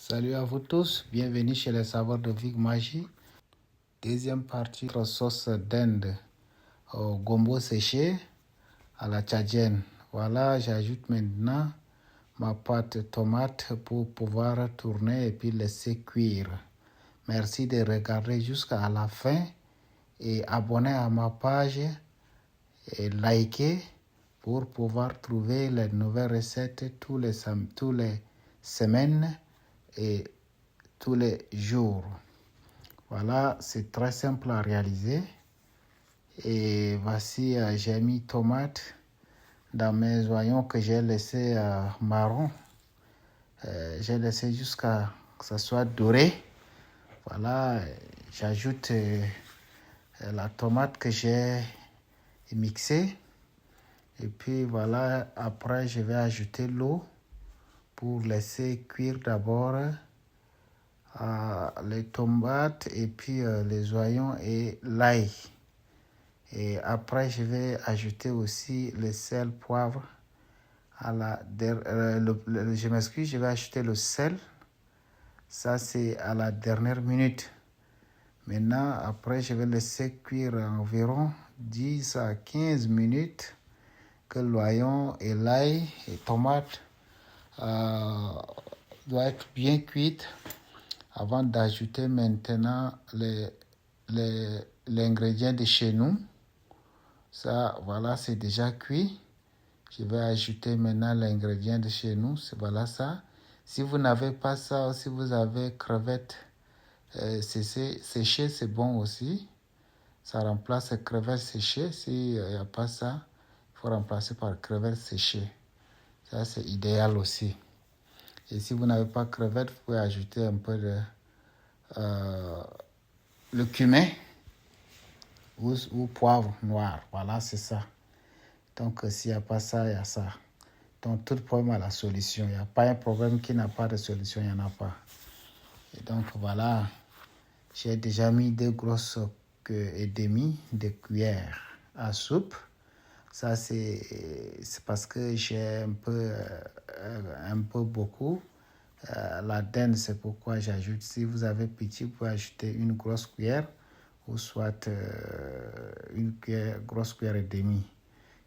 Salut à vous tous, bienvenue chez les Savoirs de Vic Magie. Deuxième partie, notre sauce d'Inde au gombo séché à la tchadienne. Voilà, j'ajoute maintenant ma pâte tomate pour pouvoir tourner et puis laisser cuire. Merci de regarder jusqu'à la fin et abonner à ma page et liker pour pouvoir trouver les nouvelles recettes tous les semaines et tous les jours. Voilà, c'est très simple à réaliser. Et voici, j'ai mis tomate dans mes oignons que j'ai laissé marron. J'ai laissé jusqu'à ce que ça soit doré. Voilà, j'ajoute la tomate que j'ai mixée. Et puis voilà, après je vais ajouter l'eau pour laisser cuire d'abord les tomates et puis les oignons et l'ail. Et après, je vais ajouter aussi le sel, poivre. Je m'excuse, je vais ajouter le sel. Ça, c'est à la dernière minute. Maintenant, après, je vais laisser cuire environ 10 à 15 minutes que l'oignon et l'ail et tomates doivent être bien cuites avant d'ajouter maintenant l'ingrédient de chez nous. Ça, voilà, c'est déjà cuit. Je vais ajouter maintenant l'ingrédient de chez nous. Voilà ça. Si vous n'avez pas ça, si vous avez crevettes séchées, c'est bon aussi. Ça remplace les crevettes séchées. S'il n'y a pas ça, il faut remplacer par crevettes séchées. Ça, c'est idéal aussi. Et si vous n'avez pas crevettes, vous pouvez ajouter un peu de le cumin ou poivre noir. Voilà, c'est ça. Donc, s'il n'y a pas ça, il y a ça. Donc, tout problème a la solution. Il n'y a pas un problème qui n'a pas de solution, il n'y en a pas. Et donc, voilà, j'ai déjà mis 2 grosses et demi de cuillères à soupe. Ça, c'est parce que j'ai un peu beaucoup. La dinde, c'est pourquoi j'ajoute. Si vous avez petit, vous pouvez ajouter une grosse cuillère ou soit une grosse cuillère et demie.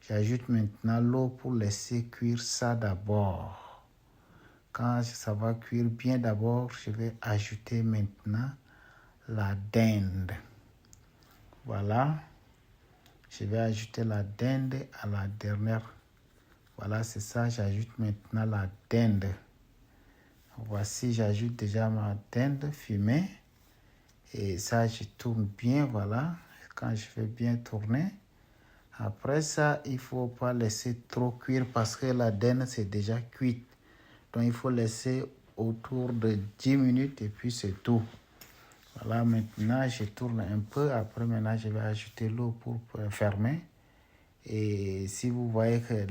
J'ajoute maintenant l'eau pour laisser cuire ça d'abord. Quand ça va cuire bien d'abord, je vais ajouter maintenant la dinde. Voilà. Je vais ajouter la dinde à la dernière. Voilà, c'est ça. J'ajoute maintenant la dinde. Voici, j'ajoute déjà ma dinde fumée. Et ça, je tourne bien, voilà. Quand je fais bien tourner. Après ça, il ne faut pas laisser trop cuire parce que la dinde, c'est déjà cuite. Donc, il faut laisser autour de 10 minutes et puis c'est tout. Voilà, maintenant, je tourne un peu. Après, maintenant, je vais ajouter l'eau pour fermer. Et si vous voyez que